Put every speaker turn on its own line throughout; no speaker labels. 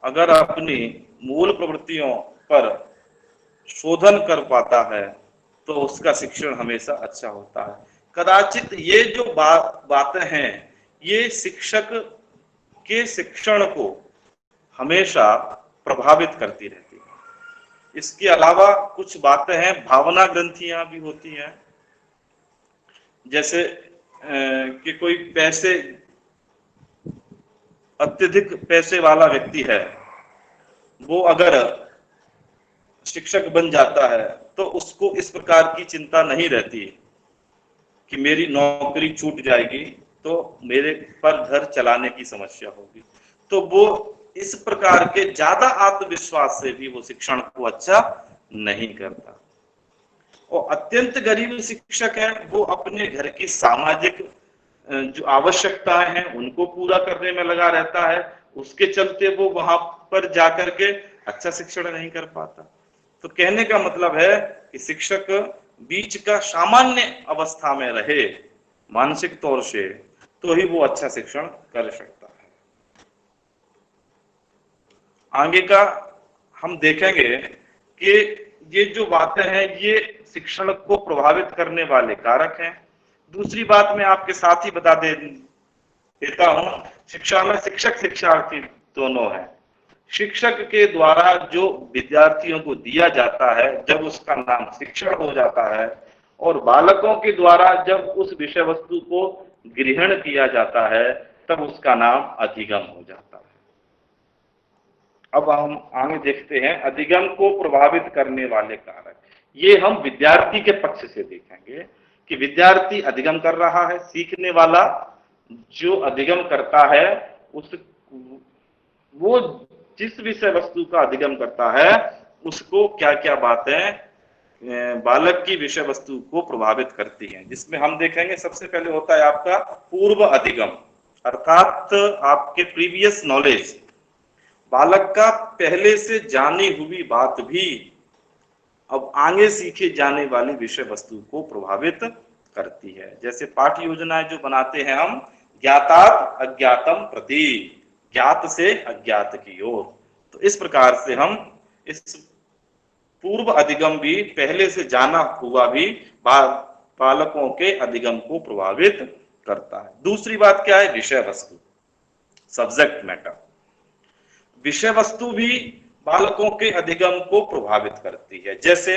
अगर अपनी मूल प्रवृत्तियों पर शोधन कर पाता है तो उसका शिक्षण हमेशा अच्छा होता है। कदाचित ये जो बातें हैं ये शिक्षक के शिक्षण को हमेशा प्रभावित करती रहती है। इसके अलावा कुछ बातें हैं, भावना ग्रंथियां भी होती हैं, जैसे कि कोई पैसे अत्यधिक पैसे वाला व्यक्ति है, वो अगर शिक्षक बन जाता है तो उसको इस प्रकार की चिंता नहीं रहती कि मेरी नौकरी छूट जाएगी तो मेरे पर घर चलाने की समस्या होगी। तो वो इस प्रकार के ज्यादा आत्मविश्वास से भी वो शिक्षण को अच्छा नहीं करता। और अत्यंत गरीब शिक्षक है, वो अपने घर की सामाजिक जो आवश्यकताएं हैं उनको पूरा करने में लगा रहता है, उसके चलते वो वहां पर जाकर के अच्छा शिक्षण नहीं कर पाता। तो कहने का मतलब है कि शिक्षक बीच का सामान्य अवस्था में रहे मानसिक तौर से, तो ही वो अच्छा शिक्षण कर सकता है। आगे का हम देखेंगे कि ये जो बातें हैं ये शिक्षण को प्रभावित करने वाले कारक हैं। दूसरी बात मैं आपके साथ ही बता देता हूं, शिक्षा में शिक्षक शिक्षार्थी दोनों हैं। शिक्षक के द्वारा जो विद्यार्थियों को दिया जाता है जब उसका नाम शिक्षण हो जाता है, और बालकों के द्वारा जब उस विषय वस्तु को ग्रहण किया जाता है तब उसका नाम अधिगम हो जाता है। अब हम आगे देखते हैं अधिगम को प्रभावित करने वाले कारक। ये हम विद्यार्थी के पक्ष से देखेंगे कि विद्यार्थी अधिगम कर रहा है, सीखने वाला जो अधिगम करता है उस वो जिस विषय वस्तु का अधिगम करता है उसको क्या क्या बातें बालक की विषय वस्तु को प्रभावित करती हैं, जिसमें हम देखेंगे सबसे पहले होता है आपका पूर्व अधिगम, अर्थात आपके प्रीवियस नॉलेज। बालक का पहले से जानी हुई बात भी अब आगे सीखे जाने वाली विषय वस्तु को प्रभावित करती है। जैसे पाठ्य योजनाएं जो बनाते हैं हम, ज्ञातात् अज्ञातम प्रति, ज्ञात से अज्ञात की ओर, तो इस प्रकार से हम इस पूर्व अधिगम भी, पहले से जाना हुआ भी बालकों के अधिगम को प्रभावित करता है। दूसरी बात क्या है, विषय वस्तु, सब्जेक्ट मैटर। विषय वस्तु भी बालकों के अधिगम को प्रभावित करती है। जैसे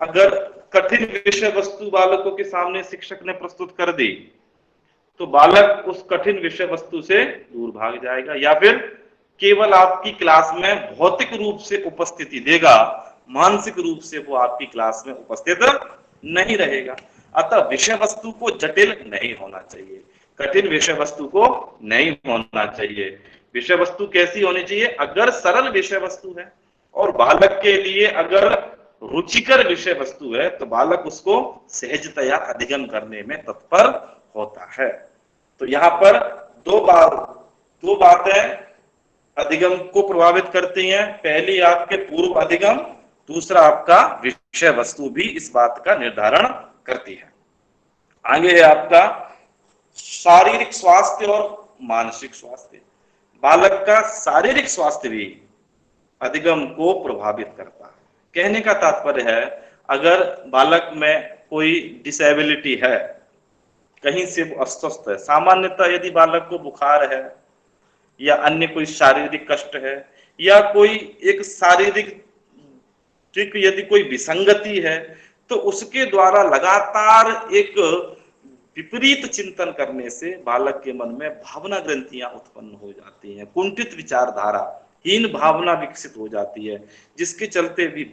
अगर कठिन विषय वस्तु बालकों के सामने शिक्षक ने प्रस्तुत कर दी तो बालक उस कठिन विषय वस्तु से दूर भाग जाएगा, या फिर केवल आपकी क्लास में भौतिक रूप से उपस्थिति देगा, मानसिक रूप से वो आपकी क्लास में उपस्थित नहीं रहेगा। अतः विषय वस्तु को जटिल नहीं होना चाहिए, कठिन विषय वस्तु को नहीं होना चाहिए। विषय वस्तु कैसी होनी चाहिए, अगर सरल विषय वस्तु है और बालक के लिए अगर रुचिकर विषय वस्तु है तो बालक उसको सहजतया अधिगम करने में तत्पर होता है। तो यहाँ पर दो बातें अधिगम को प्रभावित करती हैं, पहली आपके पूर्व अधिगम, दूसरा आपका विषय वस्तु भी इस बात का निर्धारण करती है। आगे है आपका शारीरिक स्वास्थ्य और मानसिक स्वास्थ्य। बालक का शारीरिक स्वास्थ्य भी अधिगम को प्रभावित करता है। कहने का तात्पर्य है अगर बालक में कोई डिसेबिलिटी है, कहीं से वो अस्वस्थ है, सामान्यतः यदि बालक को बुखार है या अन्य कोई शारीरिक कष्ट है या कोई एक शारीरिक यदि कोई विसंगति है, तो उसके द्वारा लगातार एक विपरीत चिंतन करने से बालक के मन में भावना ग्रंथियां उत्पन्न हो जाती हैं, कुंठित विचारधारा, हीन भावना विकसित हो जाती है, जिसके चलते भी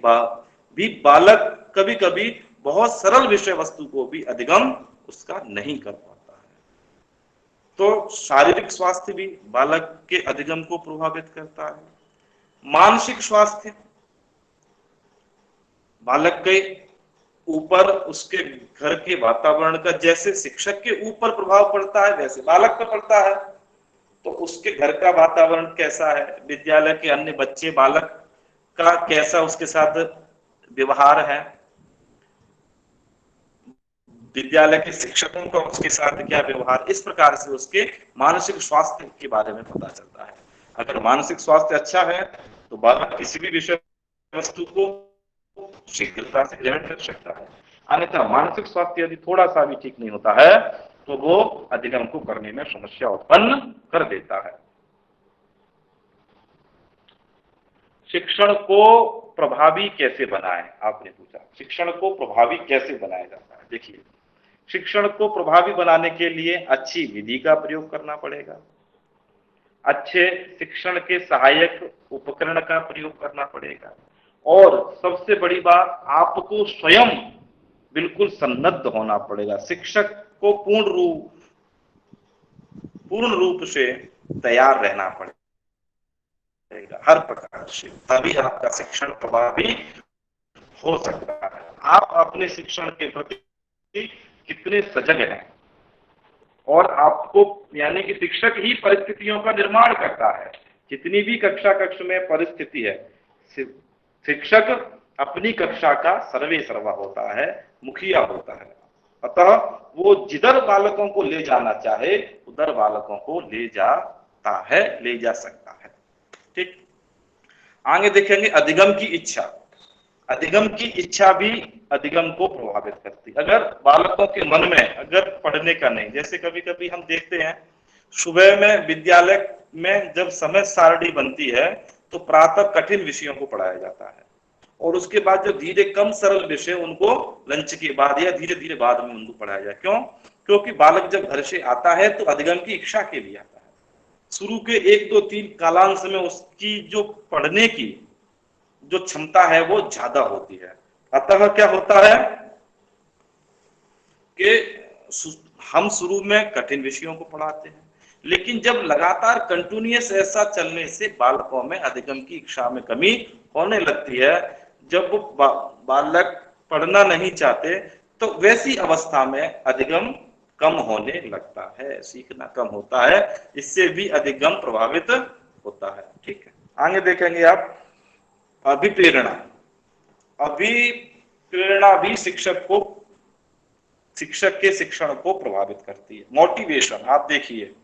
बालक कभी कभी बहुत सरल विषय वस्तु को भी अधिगम उसका नहीं कर पाता है। तो शारीरिक स्वास्थ्य भी बालक के अधिगम को प्रभावित करता है। मानसिक स्वास्थ्य, बालक के ऊपर उसके घर के वातावरण का जैसे शिक्षक के ऊपर प्रभाव पड़ता है वैसे बालक पर पड़ता है। तो उसके घर का वातावरण कैसा है, विद्यालय के अन्य बच्चे, बालक का कैसा उसके साथ व्यवहार है, विद्यालय के शिक्षकों का उसके साथ क्या व्यवहार, इस प्रकार से उसके मानसिक स्वास्थ्य के बारे में पता चलता है। अगर मानसिक स्वास्थ्य अच्छा है तो बालक किसी भी विषय वस्तु को शीघ्रता से ग्रहण कर सकता है। अन्यथा मानसिक स्वास्थ्य यदि थोड़ा सा भी ठीक नहीं होता है तो वो अधिगम को करने में समस्या उत्पन्न कर देता है। शिक्षण को प्रभावी कैसे बनाएं, आपने पूछा शिक्षण को प्रभावी कैसे बनाया जाता है। देखिए, शिक्षण को प्रभावी बनाने के लिए अच्छी विधि का प्रयोग करना पड़ेगा, अच्छे शिक्षण के सहायक उपकरण का प्रयोग करना पड़ेगा, और सबसे बड़ी बात आपको स्वयं बिल्कुल सन्नद्ध होना पड़ेगा। शिक्षक को पूर्ण रूप से तैयार रहना पड़ेगा हर प्रकार से, तभी आपका शिक्षण प्रभावी हो सकता है। आप अपने शिक्षण के प्रति कितने सजग हैं, और आपको यानी कि शिक्षक ही परिस्थितियों का निर्माण करता है। जितनी भी कक्षा कक्ष में परिस्थिति है, शिक्षक अपनी कक्षा का सर्वे सर्वा होता है, मुखिया होता है। अतः वो जिधर बालकों को ले जाना चाहे उधर बालकों को ले जाता है, ले जा सकता है। ठीक, आगे देखेंगे अधिगम की इच्छा। अधिगम की इच्छा भी अधिगम को प्रभावित करती। अगर बालकों के मन में अगर पढ़ने का नहीं, जैसे कभी कभी हम देखते हैं सुबह में विद्यालय में जब समय सारणी बनती है तो प्रातः कठिन विषयों को पढ़ाया जाता है, और उसके बाद जो धीरे कम सरल विषय उनको लंच के बाद या धीरे धीरे बाद में उनको पढ़ाया जाए। क्यों? क्योंकि बालक जब घर से आता है तो अधिगम की इच्छा के लिए आता है। शुरू के 1 2 3 कालांश में उसकी जो पढ़ने की जो क्षमता है वो ज्यादा होती है। अतः क्या होता है कि हम शुरू में कठिन विषयों को पढ़ाते हैं, लेकिन जब लगातार कंटिन्यूअस ऐसा चलने से बालकों में अधिगम की इच्छा में कमी होने लगती है। जब वो बालक पढ़ना नहीं चाहते तो वैसी अवस्था में अधिगम कम होने लगता है, सीखना कम होता है, इससे भी अधिगम प्रभावित होता है। ठीक है, आगे देखेंगे आप अभिप्रेरणा। अभिप्रेरणा भी शिक्षक के शिक्षण को प्रभावित करती है। मोटिवेशन, आप देखिए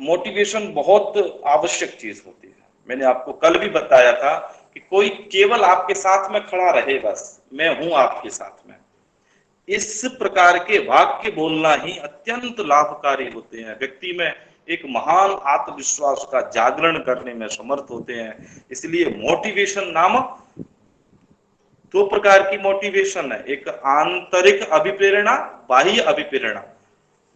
मोटिवेशन बहुत आवश्यक चीज होती है। मैंने आपको कल भी बताया था कि कोई केवल आपके साथ में खड़ा रहे, बस मैं हूं आपके साथ में, इस प्रकार के वाक्य बोलना ही अत्यंत लाभकारी होते हैं। व्यक्ति में एक महान आत्मविश्वास का जागरण करने में समर्थ होते हैं। इसलिए मोटिवेशन नामक 2 प्रकार की मोटिवेशन है, एक आंतरिक अभिप्रेरणा, बाह्य अभिप्रेरणा।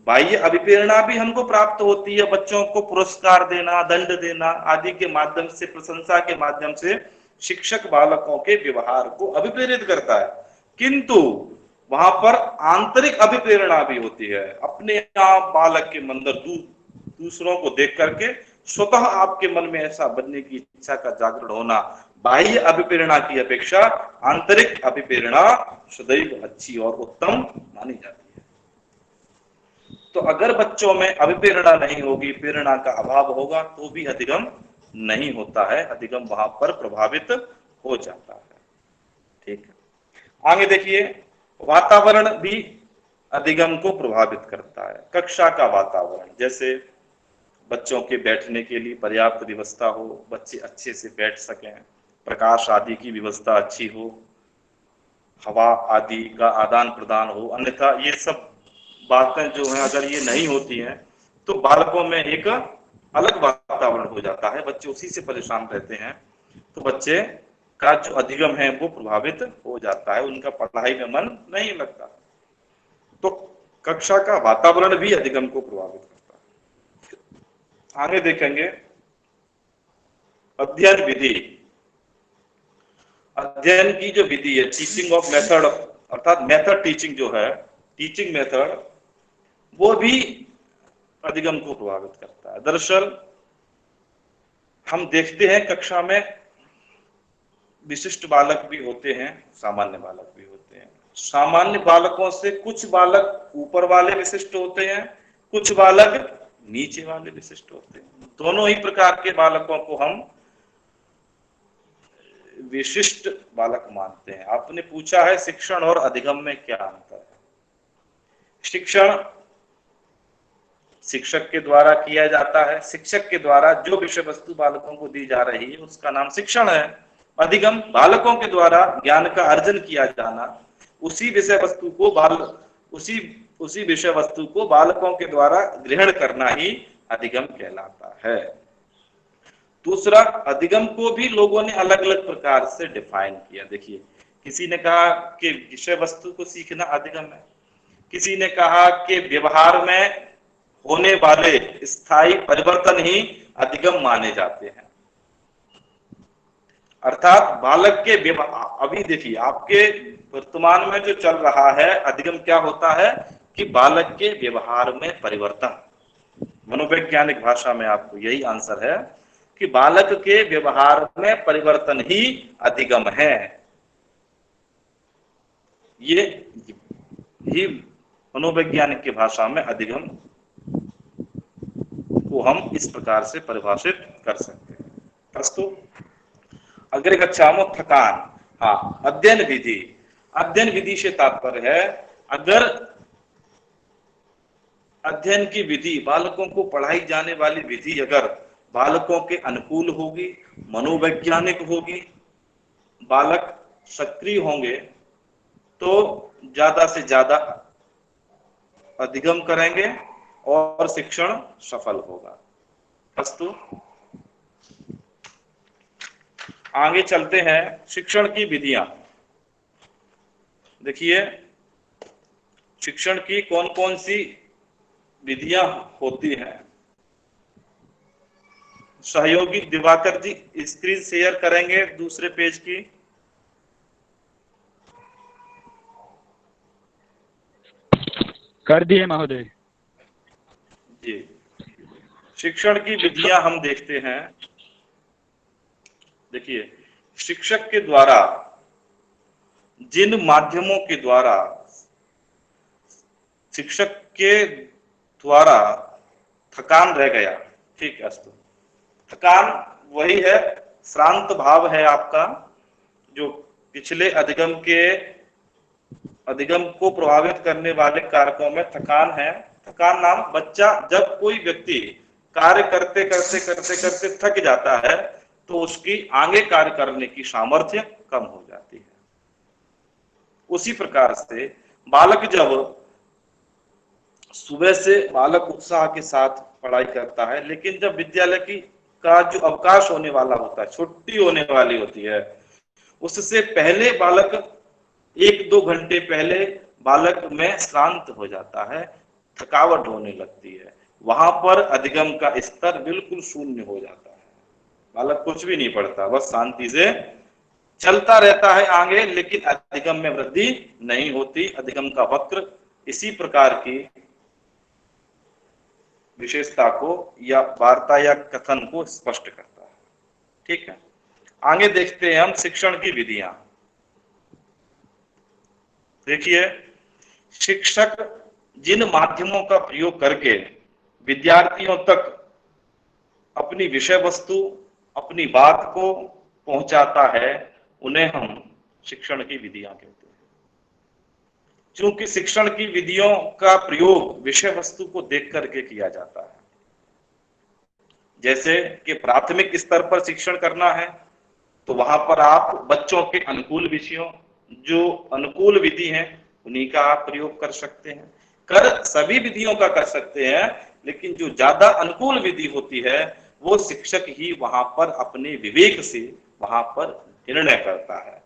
बाह्य अभिप्रेरणा भी हमको प्राप्त होती है, बच्चों को पुरस्कार देना, दंड देना आदि के माध्यम से, प्रशंसा के माध्यम से शिक्षक बालकों के व्यवहार को अभिप्रेरित करता है। किंतु वहां पर आंतरिक अभिप्रेरणा भी होती है, अपने आप बालक के अंदर दूसरों को देख करके स्वतः आपके मन में ऐसा बनने की इच्छा का जागरण होना। बाह्य अभिप्रेरणा की अपेक्षा आंतरिक अभिप्रेरणा सदैव अच्छी और उत्तम मानी जाती है। तो अगर बच्चों में अभिप्रेरणा नहीं होगी, प्रेरणा का अभाव होगा, तो भी अधिगम नहीं होता है, अधिगम वहां पर प्रभावित हो जाता है। ठीक है, आगे देखिए वातावरण भी अधिगम को प्रभावित करता है। कक्षा का वातावरण, जैसे बच्चों के बैठने के लिए पर्याप्त व्यवस्था हो, बच्चे अच्छे से बैठ सकें, प्रकाश आदि की व्यवस्था अच्छी हो, हवा आदि का आदान प्रदान हो। अन्यथा ये सब बातें जो हैं अगर ये नहीं होती हैं तो बालकों में एक अलग वातावरण हो जाता है, बच्चे उसी से परेशान रहते हैं, तो बच्चे का जो अधिगम है वो प्रभावित हो जाता है, उनका पढ़ाई में मन नहीं लगता। तो कक्षा का वातावरण भी अधिगम को प्रभावित करता है। आगे देखेंगे अध्ययन विधि। अध्ययन की जो विधि है, टीचिंग ऑफ मेथड, अर्थात मेथड टीचिंग जो है, टीचिंग मेथड, वो भी अधिगम को प्रभावित करता है। दरअसल हम देखते हैं कक्षा में विशिष्ट बालक भी होते हैं, सामान्य बालक भी होते हैं। सामान्य बालकों से कुछ बालक ऊपर वाले विशिष्ट होते हैं, कुछ बालक नीचे वाले विशिष्ट होते हैं। दोनों ही प्रकार के बालकों को हम विशिष्ट बालक मानते हैं। आपने पूछा है शिक्षण और अधिगम में क्या अंतर है। शिक्षण शिक्षक के द्वारा किया जाता है। शिक्षक के द्वारा जो विषय वस्तु बालकों को दी जा रही है उसका नाम शिक्षण है। अधिगम बालकों के द्वारा ज्ञान का अर्जन किया जाना, उसी विषय वस्तु को उसी विषय वस्तु को बालकों के द्वारा ग्रहण करना ही अधिगम कहलाता है। दूसरा, अधिगम को भी लोगों ने अलग अलग प्रकार से डिफाइन किया। देखिए, किसी ने कहा कि विषय वस्तु को सीखना अधिगम है, किसी ने कहा कि व्यवहार में होने वाले स्थायी परिवर्तन ही अधिगम माने जाते हैं। अर्थात बालक के अभी देखिए, आपके वर्तमान में जो चल रहा है अधिगम क्या होता है कि बालक के व्यवहार में परिवर्तन। मनोवैज्ञानिक भाषा में आपको यही आंसर है कि बालक के व्यवहार में परिवर्तन ही अधिगम है। ये ही मनोवैज्ञानिक की भाषा में अधिगम को हम इस प्रकार से परिभाषित कर सकते हैं। प्रस्तुत अग्रे गच्छामो थकान। हाँ, अध्ययन विधि। अध्ययन विधि से तात्पर्य है अगर अध्ययन की विधि, बालकों को पढ़ाई जाने वाली विधि अगर बालकों के अनुकूल होगी, मनोवैज्ञानिक होगी, बालक सक्रिय होंगे तो ज्यादा से ज्यादा अधिगम करेंगे और शिक्षण सफल होगा। अस्तु, आगे चलते हैं। शिक्षण की विधियां। देखिए, शिक्षण की कौन कौन सी विधियां होती हैं। सहयोगी दिवाकर जी स्क्रीन शेयर करेंगे दूसरे पेज की।
कर दिए महोदय
जी। शिक्षण की विधियां हम देखते हैं। देखिए, शिक्षक के द्वारा जिन माध्यमों के द्वारा शिक्षक के द्वारा थकान रह गया, ठीक है। थकान वही है, श्रांत भाव है आपका, जो पिछले अधिगम को प्रभावित करने वाले कारकों में थकान है। थकान नाम बच्चा, जब कोई व्यक्ति कार्य करते करते करते करते थक जाता है तो उसकी आगे कार्य करने की सामर्थ्य कम हो जाती है। उसी प्रकार से बालक जब सुबह से बालक उत्साह के साथ पढ़ाई करता है, लेकिन जब विद्यालय का जो अवकाश होने वाला होता है, छुट्टी होने वाली होती है, उससे पहले बालक 1-2 घंटे पहले बालक में श्रांत हो जाता है, थकावट होने लगती है। वहां पर अधिगम का स्तर बिल्कुल शून्य हो जाता है। बालक कुछ भी नहीं पढ़ता, बस शांति से चलता रहता है आगे, लेकिन अधिगम में वृद्धि नहीं होती। अधिगम का वक्र इसी प्रकार की विशेषता को या वार्ता या कथन को स्पष्ट करता है। ठीक है, आगे देखते हैं हम शिक्षण की विधियां। देखिए, शिक्षक जिन माध्यमों का प्रयोग करके विद्यार्थियों तक अपनी विषय वस्तु, अपनी बात को पहुंचाता है, उन्हें हम शिक्षण की विधियां कहते हैं। क्योंकि शिक्षण की विधियों का प्रयोग विषय वस्तु को देख करके किया जाता है। जैसे कि प्राथमिक स्तर पर शिक्षण करना है तो वहां पर आप बच्चों के अनुकूल विषयों, जो अनुकूल विधि हैं, उन्हीं का आप प्रयोग कर सकते हैं। सभी विधियों का कर सकते हैं, लेकिन जो ज्यादा अनुकूल विधि होती है वो शिक्षक ही वहां पर अपने विवेक से वहां पर निर्णय करता है।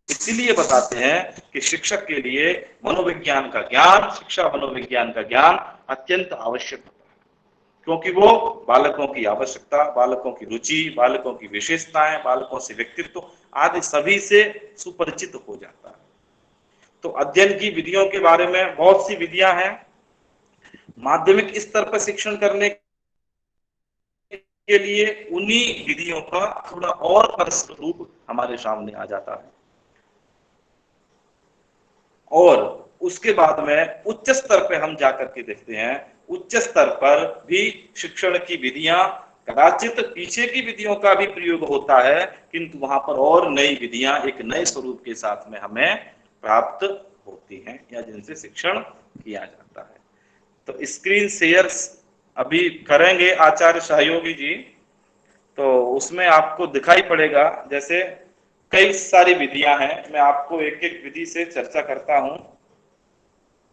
इसीलिए बताते हैं कि शिक्षक के लिए मनोविज्ञान का ज्ञान, शिक्षा मनोविज्ञान का ज्ञान अत्यंत आवश्यक होता है, क्योंकि वो बालकों की आवश्यकता, बालकों की रुचि, बालकों की विशेषताएं, बालकों से व्यक्तित्व आदि सभी से सुपरिचित हो जाता है। तो अध्ययन की विधियों के बारे में बहुत सी विधियां हैं। माध्यमिक स्तर पर शिक्षण करने के लिए उन्हीं विधियों का थोड़ा और परिष्कृत रूप हमारे सामने आ जाता है। और उसके बाद में उच्च स्तर पर हम जाकर के देखते हैं, उच्च स्तर पर भी शिक्षण की विधियां, कदाचित पीछे की विधियों का भी प्रयोग होता है, किंतु वहां पर और नई विधियां एक नए स्वरूप के साथ में हमें प्राप्त होती हैं या जिनसे शिक्षण किया जाता है। तो स्क्रीन शेयर अभी करेंगे आचार्य सहयोगी जी, तो उसमें आपको दिखाई पड़ेगा जैसे कई सारी विधियां हैं। मैं आपको एक एक विधि से चर्चा करता हूं।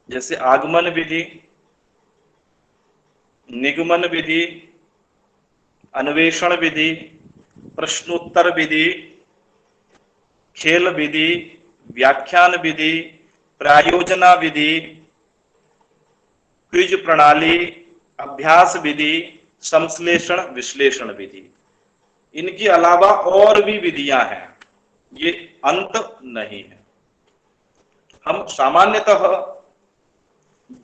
जैसे आगमन विधि, निगमन विधि, अन्वेषण विधि, प्रश्नोत्तर विधि, खेल विधि, व्याख्यान विधि, प्रायोजना विधि, क्विज प्रणाली, अभ्यास विधि, संश्लेषण विश्लेषण विधि। इनके अलावा और भी विधियां हैं, ये अंत नहीं है। हम सामान्यतः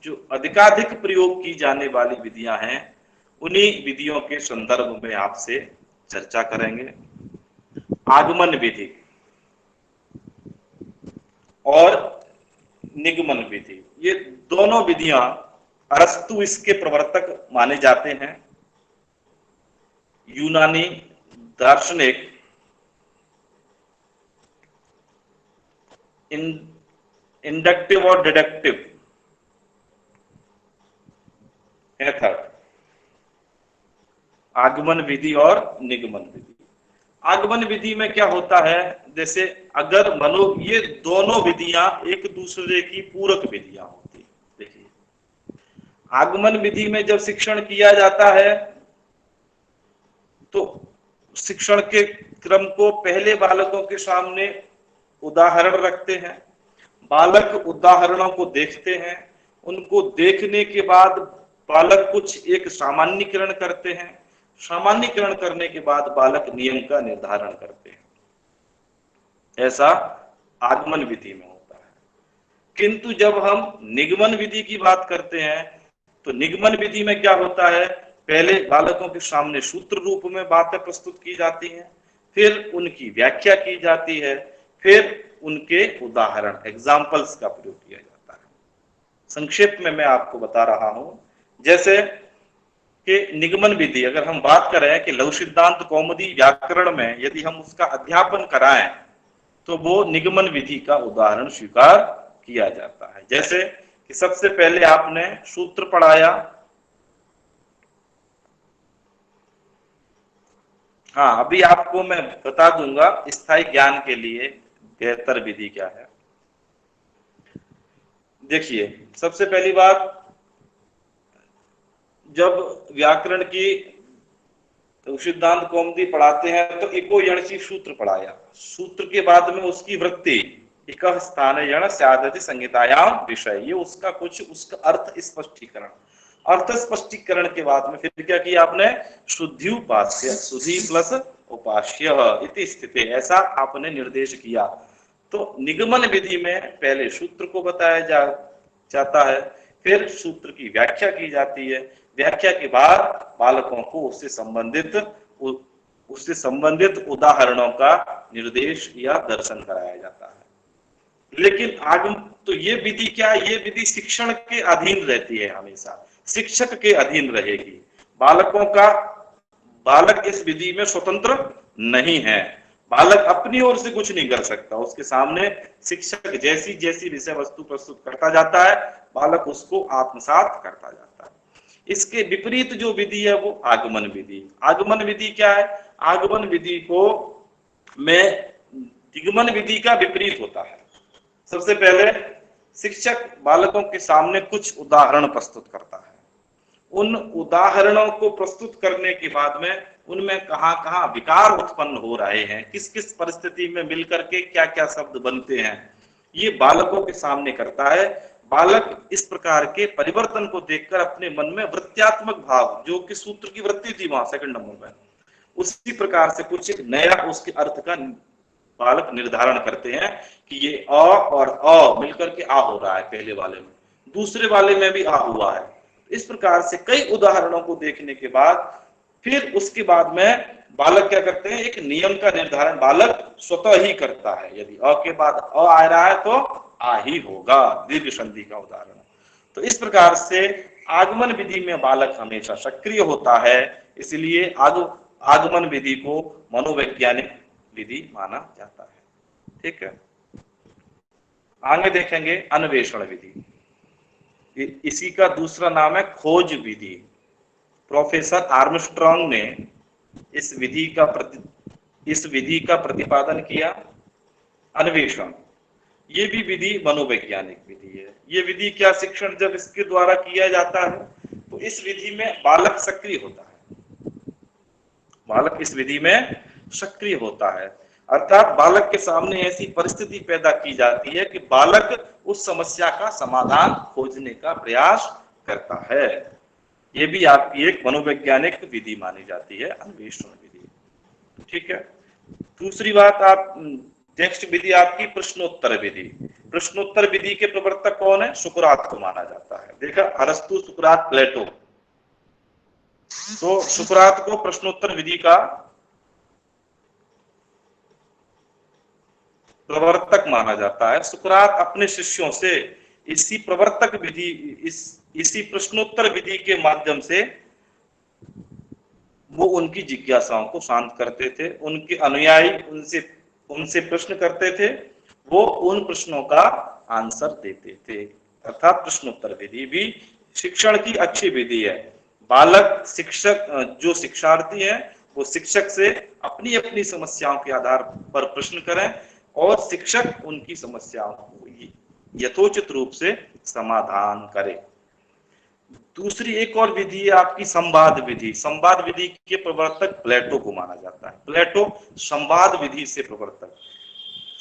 जो अधिकाधिक प्रयोग की जाने वाली विधियां हैं, उन्हीं विधियों के संदर्भ में आपसे चर्चा करेंगे। आगमन विधि और निगमन विधि, ये दोनों विधियां अरस्तु इसके प्रवर्तक माने जाते हैं। यूनानी दार्शनिक इंडक्टिव और डिडक्टिव मेथड, आगमन विधि और निगमन विधि। आगमन विधि में क्या होता है, जैसे अगर ये दोनों विधियां एक दूसरे की पूरक विधियां होती। देखिए, आगमन विधि में जब शिक्षण किया जाता है तो शिक्षण के क्रम को पहले बालकों के सामने उदाहरण रखते हैं। बालक उदाहरणों को देखते हैं, उनको देखने के बाद बालक कुछ एक सामान्यीकरण करते हैं। सामान्यीकरण करने के बाद बालक नियम का निर्धारण करते हैं। ऐसा आगमन विधि में होता है। किंतु जब हम निगमन विधि की बात करते हैं तो निगमन विधि में क्या होता है, पहले बालकों के सामने सूत्र रूप में बातें प्रस्तुत की जाती हैं, फिर उनकी व्याख्या की जाती है, फिर उनके उदाहरण एग्जाम्पल्स का प्रयोग किया जाता है। संक्षेप में मैं आपको बता रहा हूं। जैसे कि निगमन विधि, अगर हम बात करें कि लघु सिद्धांत कौमुदी व्याकरण में यदि हम उसका अध्यापन कराएं तो वो निगमन विधि का उदाहरण स्वीकार किया जाता है। जैसे कि सबसे पहले आपने सूत्र पढ़ाया, हाँ अभी आपको मैं बता दूंगा स्थायी ज्ञान के लिए बेहतर विधि क्या है। देखिए, सबसे पहली बात, जब व्याकरण की सिद्धांत कौमुदी पढ़ाते हैं तो इको यणसी सूत्र पढ़ाया। सूत्र के बाद में उसकी वृत्ति, इक स्थान यण स्यादति संहितायाम विषय, ये उसका कुछ उसका अर्थ स्पष्टीकरण। अर्थ स्पष्टीकरण के बाद में फिर क्या किया आपने, शुद्धि उपास्य, शुद्धि प्लस उपास्य इति स्थिति, ऐसा आपने निर्देश किया। तो निगमन विधि में पहले सूत्र को बताया जाता है, फिर सूत्र की व्याख्या की जाती है, व्याख्या के बाद बालकों को उससे संबंधित उदाहरणों का निर्देश या दर्शन कराया जाता है। लेकिन आगम तो ये विधि क्या, ये विधि शिक्षण के अधीन रहती है, हमेशा शिक्षक के अधीन रहेगी। बालक इस विधि में स्वतंत्र नहीं है। बालक अपनी ओर से कुछ नहीं कर सकता, उसके सामने शिक्षक जैसी जैसी विषय वस्तु प्रस्तुत करता जाता है, बालक उसको आत्मसात करता जाता है। इसके विपरीत जो विधि है वो आगमन विधि। आगमन विधि क्या है, आगमन विधि को में निगमन विधि का विपरीत होता है। सबसे पहले शिक्षक बालकों के सामने कुछ उदाहरण प्रस्तुत करता है। उन उदाहरणों को प्रस्तुत करने के बाद में उनमें कहाँ-कहाँ विकार उत्पन्न हो रहे हैं, किस किस परिस्थिति में मिलकर के क्या क्या शब्द बनते हैं, ये बालकों के सामने करता है। बालक इस प्रकार के परिवर्तन को देखकर अपने मन में वृत्त्यात्मक भाव, जो कि सूत्र की वृत्ति थी वहां सेकंड नंबर में, उसी प्रकार से कुछ एक नया उसके अर्थ का बालक निर्धारण करते हैं कि ये अ और अ मिलकर के आ हो रहा है, पहले वाले में, दूसरे वाले में भी आ हुआ है। इस प्रकार से कई उदाहरणों को देखने के बाद फिर उसके बाद में बालक क्या करते हैं, एक नियम का निर्धारण बालक स्वतः ही करता है। यदि अ के बाद अ आ रहा है तो आ ही होगा, दीर्घ संधि का उदाहरण। तो इस प्रकार से आगमन विधि में बालक हमेशा सक्रिय होता है, इसलिए आगमन विधि को मनोवैज्ञानिक विधि माना जाता है। ठीक है, आगे देखेंगे अन्वेषण विधि। इसी का दूसरा नाम है खोज विधि। प्रोफेसर आर्मस्ट्रांग ने इस विधि का प्रतिपादन किया। अन्वेषण, ये भी विधि मनोवैज्ञानिक विधि है। ये विधि क्या, शिक्षण जब इसके द्वारा किया जाता है तो इस विधि में बालक सक्रिय होता है, बालक इस विधि में सक्रिय होता है, अर्थात बालक के सामने ऐसी परिस्थिति पैदा की जाती है कि बालक उस समस्या का समाधान खोजने का प्रयास करता है। ये भी आपकी एक मनोवैज्ञानिक विधि मानी जाती है, अन्वेषण विधि। ठीक है। दूसरी बात, आप नेक्स्ट विधि आपकी प्रश्नोत्तर विधि। प्रश्नोत्तर विधि के प्रवर्तक कौन है? सुकरात को माना जाता है। देखा, अरस्तु, सुकरात, प्लेटो। तो सुकरात को प्रश्नोत्तर विधि का प्रवर्तक माना जाता है। सुकरात अपने शिष्यों से इसी प्रवर्तक विधि, इसी प्रश्नोत्तर विधि के माध्यम से वो उनकी जिज्ञासाओं को शांत करते थे। उनके अनुयायी उनसे प्रश्न करते थे, वो उन प्रश्नों का आंसर देते थे। अर्थात प्रश्नोत्तर विधि भी शिक्षण की अच्छी विधि है। बालक, शिक्षक, जो शिक्षार्थी हैं वो शिक्षक से अपनी अपनी समस्याओं के आधार पर प्रश्न करें और शिक्षक उनकी समस्याओं को यथोचित रूप से समाधान करे। दूसरी एक और विधि है आपकी संवाद विधि। संवाद विधि के प्रवर्तक प्लेटो को माना जाता है। प्लेटो संवाद विधि से प्रवर्तक।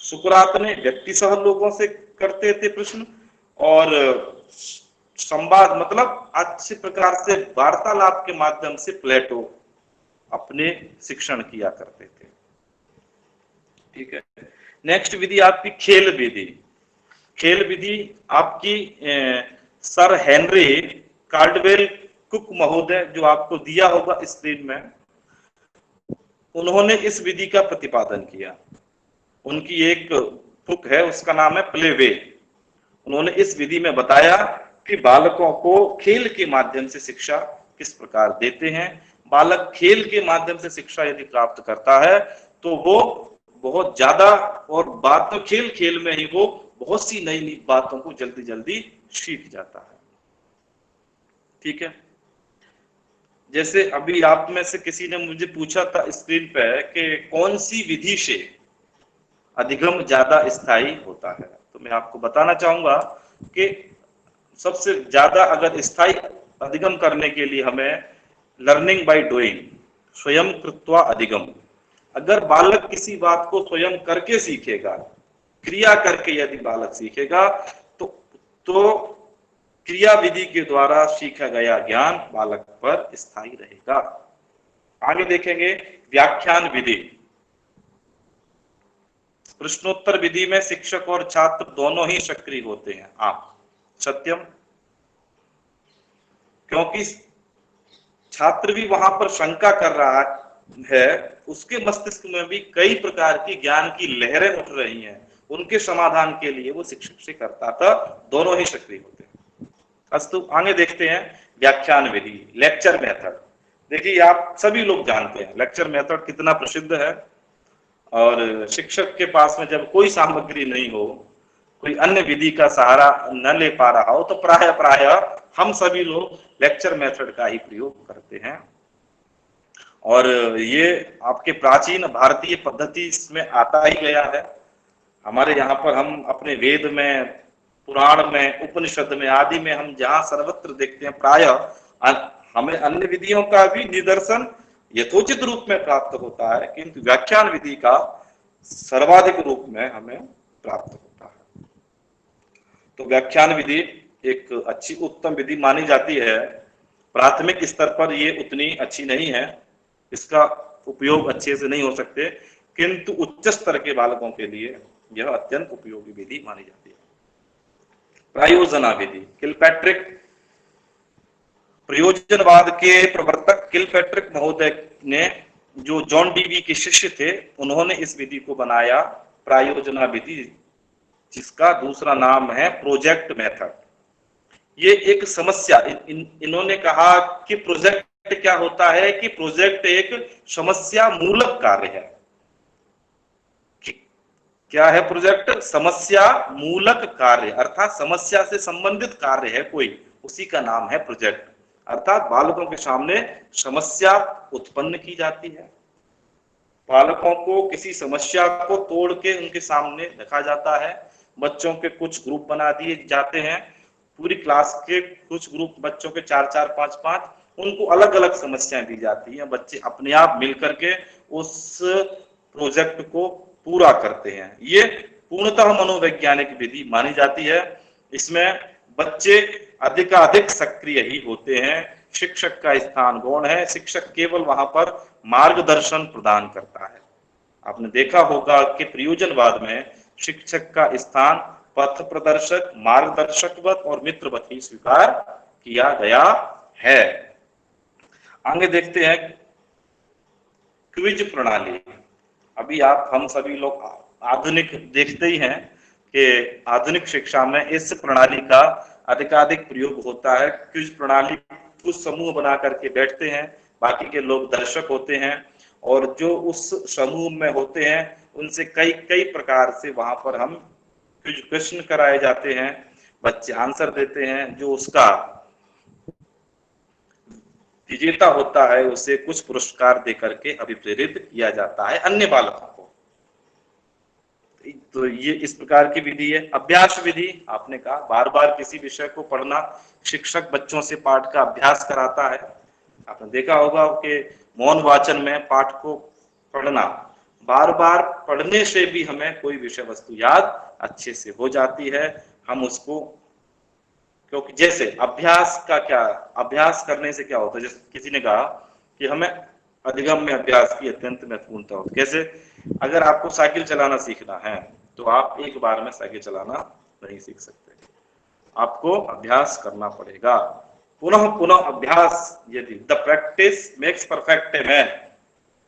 सुकरात ने व्यक्ति सह लोगों से करते थे प्रश्न, और संवाद मतलब अच्छे प्रकार से वार्तालाप के माध्यम से प्लेटो अपने शिक्षण किया करते थे। ठीक है। नेक्स्ट विधि आपकी खेल विधि। खेल विधि आपकी सर हेनरी कार्डवेल कुक महोदय, जो आपको दिया होगा स्क्रीन में, उन्होंने इस विधि का प्रतिपादन किया। उनकी एक बुक है, उसका नाम है प्ले वे। उन्होंने इस विधि में बताया कि बालकों को खेल के माध्यम से शिक्षा किस प्रकार देते हैं। बालक खेल के माध्यम से शिक्षा यदि प्राप्त करता है तो वो बहुत ज्यादा, और बात तो खेल खेल में ही वो बहुत सी नई नई बातों को जल्दी जल्दी सीख जाता है। ठीक है। जैसे अभी आप में से किसी ने मुझे पूछा था स्क्रीन पे कि कौन सी विधि से अधिगम ज्यादा स्थायी होता है, तो मैं आपको बताना चाहूंगा कि सबसे ज्यादा अगर स्थायी अधिगम करने के लिए हमें लर्निंग बाय डूइंग, स्वयं कृत्वा अधिगम, अगर बालक किसी बात को स्वयं करके सीखेगा, क्रिया करके यदि बालक सीखेगा तो क्रिया विधि के द्वारा सीखा गया ज्ञान बालक पर स्थायी रहेगा। आगे देखेंगे व्याख्यान विधि। प्रश्नोत्तर विधि में शिक्षक और छात्र दोनों ही सक्रिय होते हैं। आप सत्यम, क्योंकि छात्र भी वहां पर शंका कर रहा है, उसके मस्तिष्क में भी कई प्रकार की ज्ञान की लहरें उठ रही हैं, उनके समाधान के लिए वो शिक्षक से करता था। दोनों ही सक्रिय होते हैं। अस्तु, आगे देखते हैं व्याख्यान विधि, लेक्चर मेथड। देखिए, आप सभी लोग जानते हैं लेक्चर मेथड कितना प्रसिद्ध है, और शिक्षक के पास में जब कोई सामग्री नहीं हो, कोई अन्य विधि का सहारा न ले पा रहा हो, तो प्राय हम सभी लोग लेक्चर मेथड का ही प्रयोग करते हैं। और ये आपके प्राचीन भारतीय पद्धति इसमें आता ही गया है। हमारे यहाँ पर हम अपने वेद में, पुराण में, उपनिषद में आदि में हम जहाँ सर्वत्र देखते हैं, प्राय हमें अन्य विधियों का भी निदर्शन यथोचित रूप में प्राप्त होता है, किंतु व्याख्यान विधि का सर्वाधिक रूप में हमें प्राप्त होता है। तो व्याख्यान विधि एक अच्छी उत्तम विधि मानी जाती है। प्राथमिक स्तर पर ये उतनी अच्छी नहीं है, इसका उपयोग अच्छे से नहीं हो सकते, किंतु उच्च स्तर के बालकों के लिए यह अत्यंत उपयोगी विधि मानी जाती है। प्रयोजना विधि, किलपैट्रिक, प्रयोजनवाद के प्रवर्तक किलपैट्रिक महोदय ने, जो जॉन डीवी के शिष्य थे, उन्होंने इस विधि को बनाया, प्रयोजना विधि, जिसका दूसरा नाम है प्रोजेक्ट मेथड। ये एक समस्या, इन्होंने कहा कि प्रोजेक्ट क्या होता है, कि प्रोजेक्ट एक समस्या मूलक कार्य है। क्या है प्रोजेक्ट? समस्या मूलक कार्य, अर्थात समस्या से संबंधित कार्य है कोई, उसी का नाम है प्रोजेक्ट। अर्थात बालकों के सामने समस्या उत्पन्न की जाती है, बालकों को किसी समस्या को तोड़ के उनके सामने रखा जाता है। बच्चों के कुछ ग्रुप बना दिए जाते हैं, पूरी क्लास के कुछ ग्रुप बच्चों के 4-4, 5-5, उनको अलग अलग समस्याएं दी जाती हैं। बच्चे अपने आप मिलकर के उस प्रोजेक्ट को पूरा करते हैं। ये पूर्णतः मनोवैज्ञानिक विधि मानी जाती है। इसमें बच्चे अधिकाधिक सक्रिय ही होते हैं। शिक्षक का स्थान गौण है, शिक्षक केवल वहां पर मार्गदर्शन प्रदान करता है। आपने देखा होगा कि प्रयोजनवाद में शिक्षक का स्थान पथ प्रदर्शक, मार्गदर्शकवत और मित्रवत ही स्वीकार किया गया है। आगे देखते हैं क्विज प्रणाली। अभी हम सभी लोग आधुनिक देखते ही हैं कि आधुनिक शिक्षा में इस प्रणाली का अधिकाधिक प्रयोग होता है। क्विज प्रणाली, कुछ समूह बना करके बैठते हैं, बाकी के लोग दर्शक होते हैं और जो उस समूह में होते हैं उनसे कई कई प्रकार से वहां पर हम क्विज प्रश्न कराए जाते हैं, बच्चे आंसर देते हैं। जो उसका विजेता होता है उसे कुछ पुरस्कार देकर के अभिप्रेरित किया जाता है अन्य बालकों को। तो ये इस प्रकार की विधि है। अभ्यास विधि, आपने कहा बार बार किसी विषय को पढ़ना, शिक्षक बच्चों से पाठ का अभ्यास कराता है। आपने देखा होगा कि मौन वाचन में पाठ को पढ़ना, बार बार पढ़ने से भी हमें कोई विषय वस्तु याद अच्छे से हो जाती है। हम उसको, क्योंकि जैसे अभ्यास का क्या, अभ्यास करने से क्या होता है, जैसे किसी ने कहा कि हमें अधिगम में अभ्यास की अत्यंत महत्वपूर्णता होती है। कैसे? अगर आपको साइकिल चलाना सीखना है तो आप एक बार में साइकिल चलाना नहीं सीख सकते, आपको अभ्यास करना पड़ेगा, पुनः पुनः अभ्यास। यदि the practice makes perfect a man,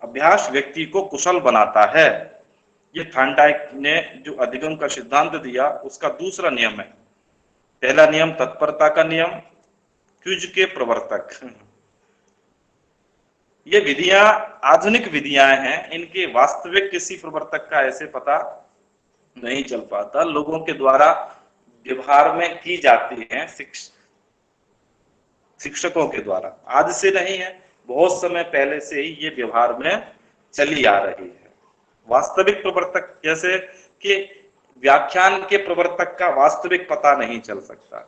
अभ्यास व्यक्ति को कुशल बनाता है। ये थॉर्नडाइक ने जो अधिगम का सिद्धांत दिया उसका दूसरा नियम है। पहला नियम तत्परता का नियम, क्विज के प्रवर्तक। ये विधियां आधुनिक विधियां हैं, इनके वास्तविक किसी प्रवर्तक का ऐसे पता नहीं चल पाता, लोगों के द्वारा व्यवहार में की जाती हैं, शिक्षकों के द्वारा। आज से नहीं है, बहुत समय पहले से ही ये व्यवहार में चली आ रही है। वास्तविक प्रवर्तक, जैसे कि व्याख्यान के प्रवर्तक का वास्तविक पता नहीं चल सकता,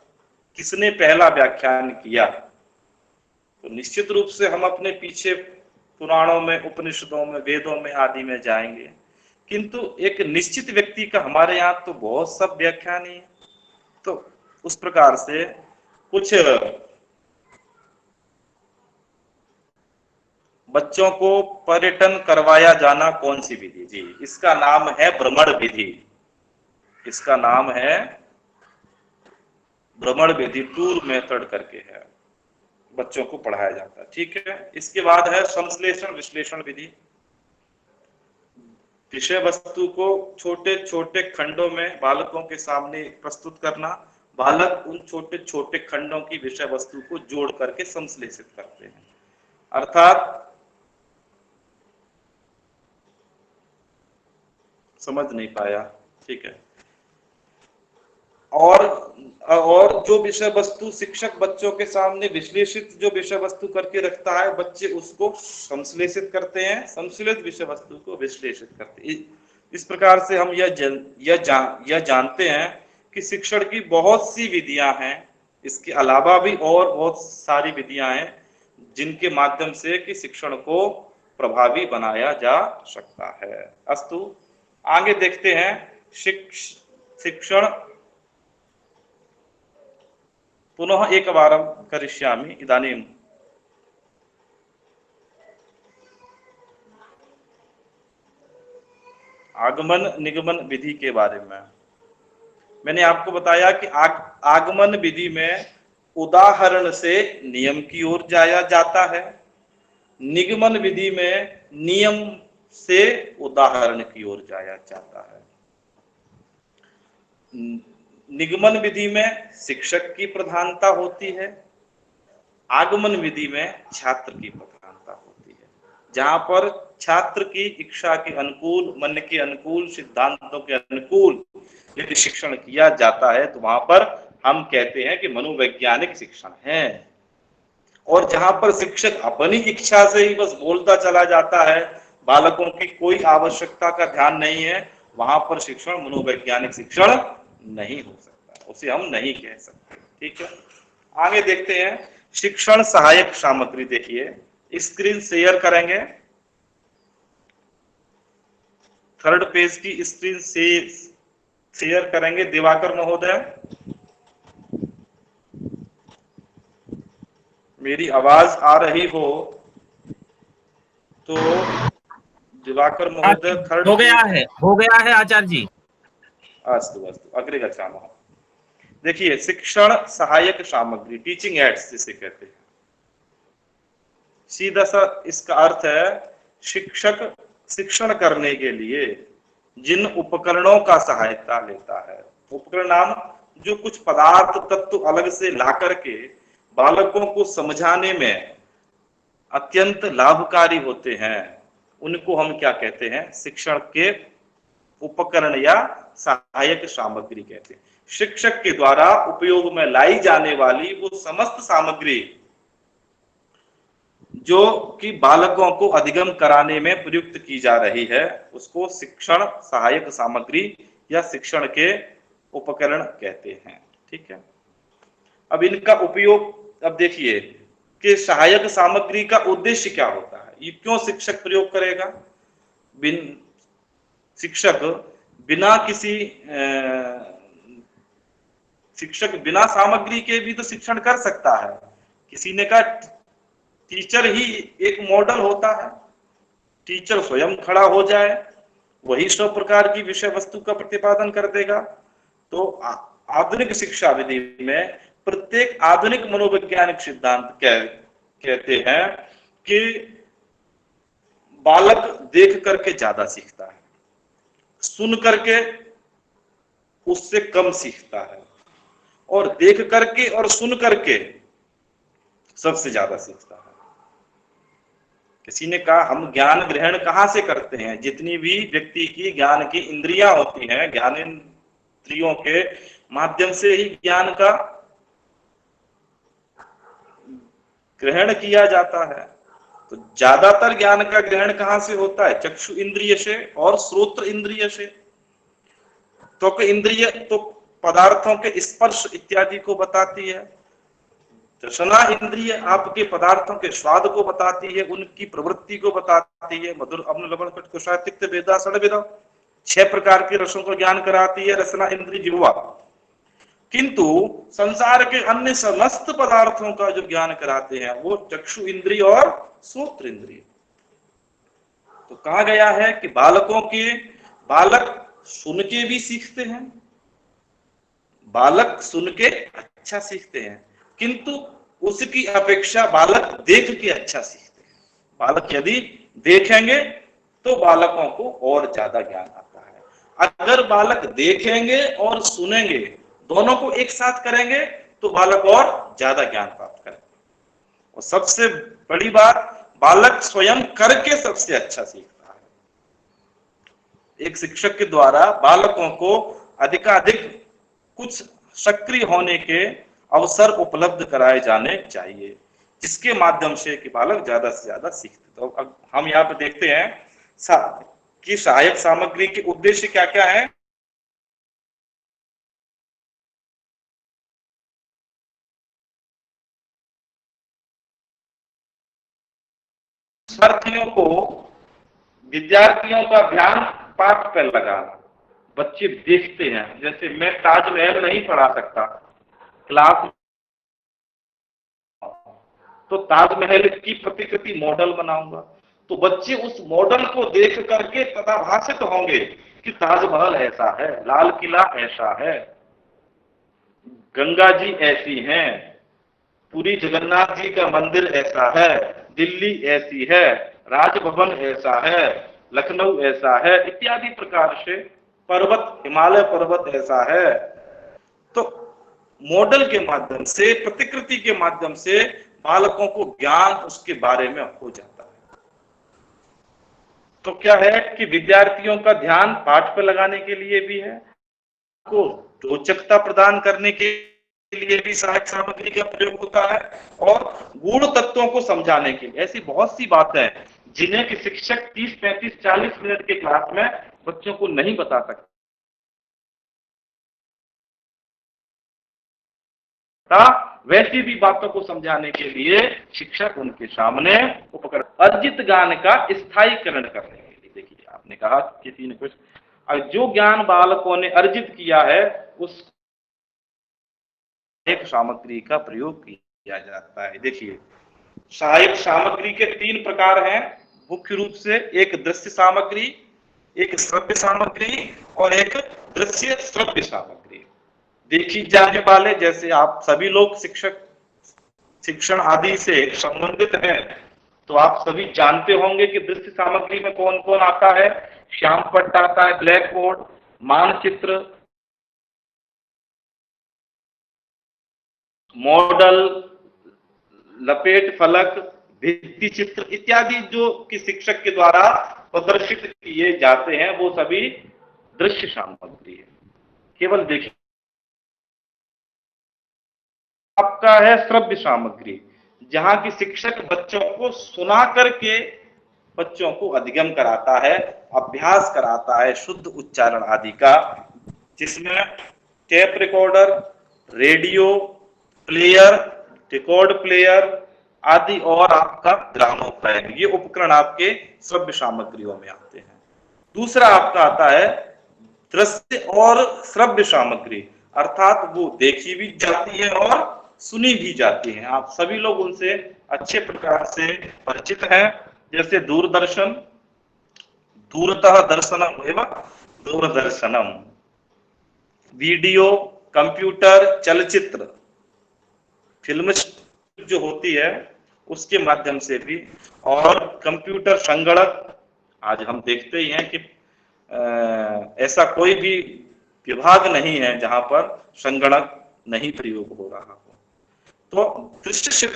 किसने पहला व्याख्यान किया। तो निश्चित रूप से हम अपने पीछे पुराणों में, उपनिषदों में, वेदों में आदि में जाएंगे, किंतु एक निश्चित व्यक्ति का हमारे यहाँ तो बहुत सब व्याख्यान ही है। तो उस प्रकार से कुछ बच्चों को पर्यटन करवाया जाना कौन सी विधि? जी, इसका नाम है भ्रमण विधि। इसका नाम है भ्रमण विधि, टूर मेथड करके है, बच्चों को पढ़ाया जाता है। ठीक है। इसके बाद है संश्लेषण विश्लेषण विधि। विषय वस्तु को छोटे छोटे खंडों में बालकों के सामने प्रस्तुत करना, बालक उन छोटे छोटे खंडों की विषय वस्तु को जोड़ करके संश्लेषित करते हैं। अर्थात समझ नहीं पाया, ठीक है। और जो विषय वस्तु शिक्षक बच्चों के सामने विश्लेषित जो विषय वस्तु करके रखता है, बच्चे उसको संश्लेषित करते हैं, संश्लेषित विषय वस्तु को विश्लेषित करते हैं। इस प्रकार से हम यह जानते हैं कि शिक्षण की बहुत सी विधियां हैं, इसके अलावा भी और बहुत सारी विधियां हैं जिनके माध्यम से कि शिक्षण को प्रभावी बनाया जा सकता है। अस्तु, आगे देखते हैं शिक्षण। पुनः एकवारं करिष्यामि इदानीं। आगमन निगमन विधि के बारे में मैंने आपको बताया कि आगमन विधि में उदाहरण से नियम की ओर जाया जाता है, निगमन विधि में नियम से उदाहरण की ओर जाया जाता है। निगमन विधि में शिक्षक की प्रधानता होती है, आगमन विधि में छात्र की प्रधानता होती है। जहां पर छात्र की इच्छा के अनुकूल, मन के अनुकूल, सिद्धांतों के अनुकूल यदि शिक्षण किया जाता है तो वहां पर हम कहते हैं कि मनोवैज्ञानिक शिक्षण है। और जहां पर शिक्षक अपनी इच्छा से ही बस बोलता चला जाता है, बालकों की कोई आवश्यकता का ध्यान नहीं है, वहां पर शिक्षण मनोवैज्ञानिक शिक्षण नहीं हो सकता, उसे हम नहीं कह सकते। ठीक है, आगे देखते हैं शिक्षण सहायक सामग्री। देखिए स्क्रीन शेयर करेंगे, थर्ड पेज की स्क्रीन शेयर करेंगे दिवाकर महोदय। मेरी आवाज आ रही हो तो दिवाकर महोदय थर्ड पेज।
हो गया है आचार्य जी।
अस्तु अस्तु, अग्रे गच्छामः। देखिए शिक्षण सहायक सामग्री, टीचिंग एड्स जिसे कहते हैं, सीधा सा इसका अर्थ है शिक्षक शिक्षण करने के लिए जिन उपकरणों का सहायता लेता है। उपकरण नाम जो कुछ पदार्थ तत्व अलग से ला करके बालकों को समझाने में अत्यंत लाभकारी होते हैं, उनको हम क्या कहते हैं, शिक्षण के उपकरण या सहायक सामग्री कहते हैं। शिक्षक के द्वारा उपयोग में लाई जाने वाली वो समस्त सामग्री जो कि बालकों को अधिगम कराने में प्रयुक्त की जा रही है, उसको शिक्षण सहायक सामग्री या शिक्षण के उपकरण कहते हैं। ठीक है, अब इनका उपयोग, अब देखिए कि सहायक सामग्री का उद्देश्य क्या होता है, ये क्यों शिक्षक प्रयोग करेगा। शिक्षक बिना सामग्री के भी तो शिक्षण कर सकता है। किसी ने कहा टीचर ही एक मॉडल होता है, टीचर स्वयं खड़ा हो जाए, वही सब प्रकार की विषय वस्तु का प्रतिपादन कर देगा। तो आधुनिक शिक्षा विधि में प्रत्येक आधुनिक मनोवैज्ञानिक सिद्धांत कहते हैं कि बालक देख करके ज्यादा सीखता है, सुन करके उससे कम सीखता है, और देख करके और सुन करके सबसे ज्यादा सीखता है। किसी ने कहा हम ज्ञान ग्रहण कहां से करते हैं, जितनी भी व्यक्ति की ज्ञान की इंद्रियां होती हैं, ज्ञानेंद्रियों के माध्यम से ही ज्ञान का ग्रहण किया जाता है। तो ज्यादातर ज्ञान का ग्रहण कहां से होता है, चक्षु इंद्रिय से और श्रोत्र इंद्रिय से। त्वक इंद्रिय तो पदार्थों के स्पर्श इत्यादि को बताती है, रसना इंद्रिय आपके पदार्थों के स्वाद को बताती है, उनकी प्रवृत्ति को बताती है। मधुर अम्ल लवण खट कुशा तिक्त वेदा षड्विध, 6 प्रकार के रसों को ज्ञान कराती है रसना इंद्रिय जिह्वा। किंतु संसार के अन्य समस्त पदार्थों का जो ज्ञान कराते हैं वो चक्षु इंद्रिय और श्रोत्र इंद्रिय। तो कहा गया है कि बालक सुन के भी सीखते हैं, बालक सुन के अच्छा सीखते हैं, किंतु उसकी अपेक्षा बालक देख के अच्छा सीखते हैं। बालक यदि देखेंगे तो बालकों को और ज्यादा ज्ञान आता है। अगर बालक देखेंगे और सुनेंगे दोनों को एक साथ करेंगे तो बालक और ज्यादा ज्ञान प्राप्त करेंगे। और सबसे बड़ी बात, बालक स्वयं करके सबसे अच्छा सीखता है। एक शिक्षक के द्वारा बालकों को अधिकाधिक कुछ सक्रिय होने के अवसर उपलब्ध कराए जाने चाहिए, जिसके माध्यम से कि बालक ज्यादा से ज्यादा सीखते। तो अब हम यहाँ पे देखते हैं कि सहायक सामग्री के उद्देश्य क्या क्या है। विद्यार्थियों का ध्यान पाठ पर लगाना। बच्चे देखते हैं, जैसे मैं ताजमहल नहीं पढ़ा सकता क्लास, तो ताजमहल की प्रतिकृति मॉडल बनाऊंगा, तो बच्चे उस मॉडल को देख करके तथाभाषित होंगे कि ताजमहल ऐसा है, लाल किला ऐसा है, गंगा जी ऐसी हैं, पुरी जगन्नाथ जी का मंदिर ऐसा है, दिल्ली ऐसी है, राजभवन ऐसा है, लखनऊ ऐसा है, इत्यादि प्रकार से पर्वत, हिमालय पर्वत ऐसा है। तो मॉडल के माध्यम से, प्रतिकृति के माध्यम से बालकों को ज्ञान उसके बारे में हो जाता है। तो क्या है कि विद्यार्थियों का ध्यान पाठ पर लगाने के लिए भी है, को रोचकता प्रदान करने के लिए भी सहायक सामग्री का प्रयोग होता है, और गुण तत्वों को समझाने के लिए। ऐसी बहुत सी बातें हैं जिन्हें कि शिक्षक 30, 35, 40 मिनट के क्लास में बच्चों को नहीं बता सकता। वैसी भी बातों को समझाने के लिए शिक्षक उनके सामने उपकरण, अर्जित ज्ञान का स्थायीकरण करने के लिए। देखिए, आपने कहा किसी ने कुछ, जो ज्ञान बालकों ने अर्जित किया है उस एक सामग्री का प्रयोग किया जाता है। देखिए, सहायक सामग्री के 3 प्रकार हैं मुख्य रूप से, एक दृश्य सामग्री, एक श्रव्य सामग्री और एक दृश्य श्रव्य सामग्री। देखी जाने वाले, जैसे आप सभी लोग शिक्षण आदि से संबंधित हैं, तो आप सभी जानते होंगे कि दृश्य सामग्री में कौन कौन आता है। श्याम पट्ट आता है, ब्लैक बोर्ड, मानचित्र, मॉडल, लपेट फलक, भित्ति चित्र इत्यादि जो कि शिक्षक के द्वारा प्रदर्शित किए जाते हैं, वो सभी दृश्य सामग्री है। केवल देखिए, आपका है श्रव्य सामग्री, जहां की शिक्षक बच्चों को सुना करके बच्चों को अधिगम कराता है, अभ्यास कराता है शुद्ध उच्चारण आदि का, जिसमें tape recorder, radio player, record player आदि और आपका ग्रामोफोन, ये उपकरण आपके श्रव्य सामग्रियों में आते हैं। दूसरा आपका आता है दृश्य और श्रव्य सामग्री, अर्थात वो देखी भी जाती है और सुनी भी जाती है। आप सभी लोग उनसे अच्छे प्रकार से परिचित हैं, जैसे दूरदर्शन, दूरतः दर्शनम एवं दूरदर्शनम, वीडियो, कंप्यूटर, चलचित्र, फिल्म जो होती है उसके माध्यम से भी, और कंप्यूटर संगणक। आज हम देखते ही हैं कि ऐसा कोई भी विभाग नहीं है जहां पर संगणक नहीं प्रयोग हो रहा हो। तो दृश्य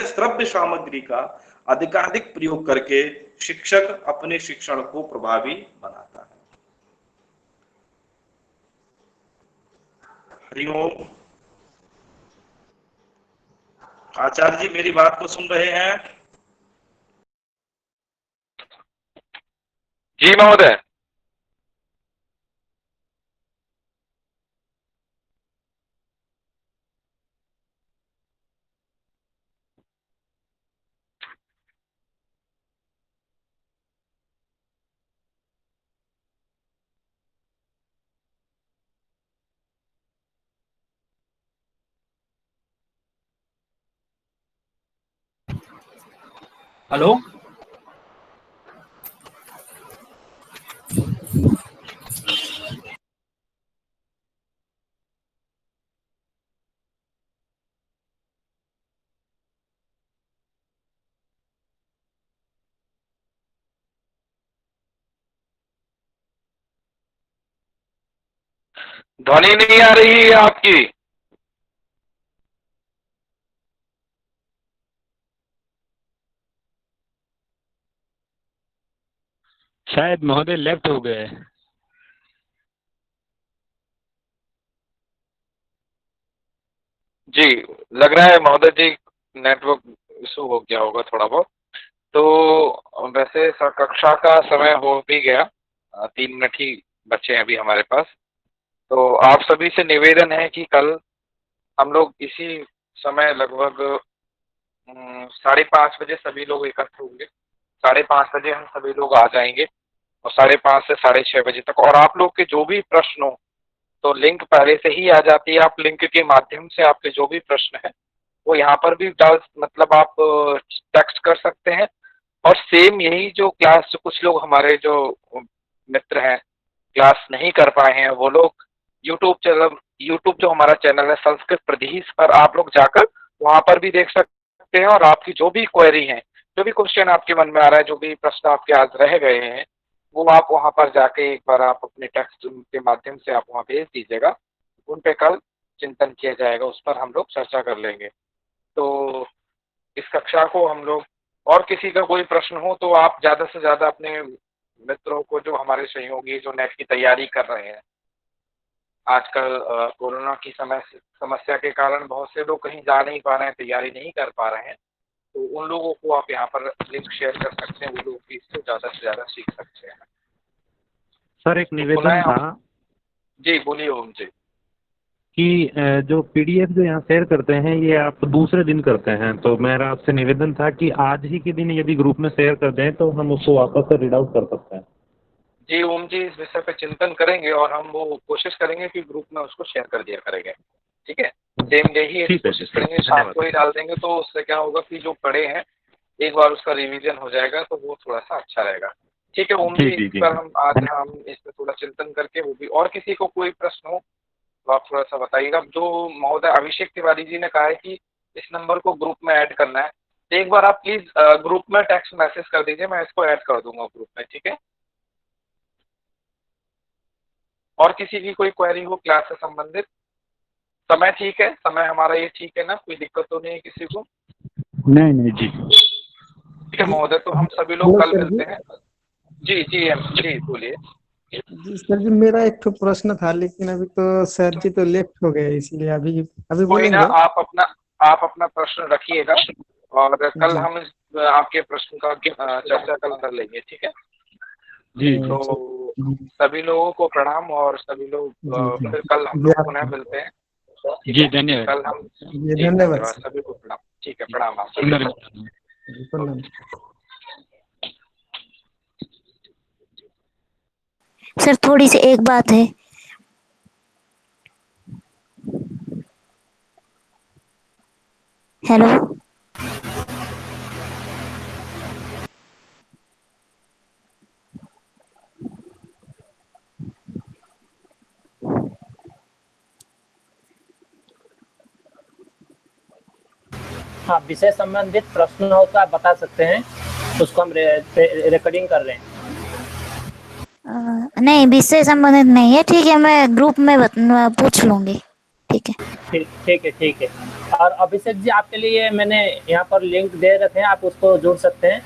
श्रव्य सामग्री का अधिकाधिक प्रयोग करके शिक्षक अपने शिक्षण को प्रभावी बनाता है। हरिओम। आचार्य जी मेरी बात को सुन रहे हैं?
जी महोदय।
हेलो।
ध्वनि नहीं आ रही है आपकी।
शायद महोदय लेफ्ट हो गए।
जी, लग रहा है महोदय जी नेटवर्क इशू हो गया होगा थोड़ा बहुत। तो वैसे कक्षा का समय हो भी गया, 3 मिनट ही बचे हैं अभी हमारे पास। तो आप सभी से निवेदन है कि कल हम लोग इसी समय लगभग 5:30 बजे सभी लोग एकत्र होंगे। 5:30 बजे हम सभी लोग आ जाएंगे और 5:30 से 6:30 बजे तक। और आप लोग के जो भी प्रश्न हो, तो लिंक पहले से ही आ जाती है, आप लिंक के माध्यम से आपके जो भी प्रश्न है वो यहाँ पर भी मतलब आप टेक्स्ट कर सकते हैं। और सेम यही जो क्लास, जो कुछ लोग हमारे जो मित्र हैं क्लास नहीं कर पाए हैं, वो लोग यूट्यूब जो हमारा चैनल है संस्कृत प्रदीश पर आप लोग जाकर वहां पर भी देख सकते हैं। और आपकी जो भी क्वेरी है, जो भी क्वेश्चन आपके मन में आ रहा है, जो भी प्रश्न आपके आज रह गए हैं, वो आप वहां पर जाके एक बार आप अपने टेक्स्ट के माध्यम से आप वहां भेज दीजिएगा। उन पे कल चिंतन किया जाएगा, उस पर हम लोग चर्चा कर लेंगे। तो इस कक्षा को हम लोग और किसी का कोई प्रश्न हो तो आप ज्यादा से ज्यादा अपने मित्रों को, जो हमारे सहयोगी जो नेट की तैयारी कर रहे हैं, आजकल कोरोना की समस्या के कारण बहुत से लोग कहीं जा नहीं पा रहे हैं, तैयारी नहीं कर पा रहे हैं, तो उन लोगों को आप यहाँ पर लिंक शेयर कर सकते हैं, वो लोग भी इससे ज्यादा से ज्यादा सीख सकते हैं।
सर एक निवेदन था
जी बोलिए ओम जी।
कि जो पीडीएफ जो यहाँ शेयर करते हैं ये आप दूसरे दिन करते हैं, तो मेरा आपसे निवेदन था कि आज ही के दिन यदि ग्रुप में शेयर कर दें तो हम उसको वापस से रीड आउट कर सकते हैं।
जी ओम जी, इस विषय पे चिंतन करेंगे और हम वो कोशिश करेंगे कि ग्रुप में उसको शेयर कर दिया करेंगे। ठीक है, सेम डे ही कोशिश करेंगे, शाम को ही डाल देंगे, तो उससे क्या होगा कि जो पढ़े हैं एक बार उसका रिवीजन हो जाएगा, तो वो थोड़ा सा अच्छा रहेगा। ठीक है ओम जी, इस पर हम इस पर थोड़ा चिंतन करके वो भी, और किसी को कोई प्रश्न हो तो आप थोड़ा सा बताइएगा। जो महोदय अभिषेक तिवारी जी ने कहा है कि इस नंबर को ग्रुप में ऐड करना है, तो एक बार आप प्लीज ग्रुप में टेक्स्ट मैसेज कर दीजिए, मैं इसको ऐड कर दूंगा ग्रुप में। ठीक है, और किसी की कोई क्वेरी हो क्लास से संबंधित? समय ठीक है, समय हमारा ये ठीक है ना, कोई दिक्कत तो नहीं है किसी को?
नहीं नहीं जी।
ठीक है महोदय, तो हम सभी लोग कल मिलते हैं। जी जी जी बोलिए।
जी सर जी, मेरा एक तो प्रश्न था, लेकिन अभी तो सर जी तो लेफ्ट हो गए, इसलिए अभी
कोई
बोलेंगे।
ना, आप अपना प्रश्न रखिएगा और कल हम आपके प्रश्न का चर्चा कल कर लेंगे। ठीक है
जी,
तो सभी लोगों को प्रणाम, और सभी लोग फिर कल हम लोग पुनः मिलते हैं।
जी धन्यवाद।
कल हम
धन्यवाद
सभी को प्रणाम। ठीक है, प्रणाम आप
प्रणाम।
सर थोड़ी सी एक बात है। हेलो,
हाँ, विषय संबंधित प्रश्न हो तो आप बता सकते हैं, उसको हम रिकॉर्डिंग कर रहे हैं।
नहीं विषय संबंधित नहीं है। ठीक है, मैं ग्रुप में पूछ लूंगी। ठीक है
ठीक है। और अभिषेक जी, आपके लिए मैंने यहाँ पर लिंक दे रखे हैं, आप उसको जोड़ सकते हैं।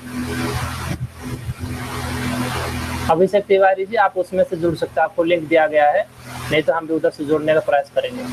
अभिषेक तिवारी जी, आप उसमें से जुड़ सकते हैं, आपको लिंक दिया गया है, नहीं तो हम भी उधर से जोड़ने का प्रयास करेंगे।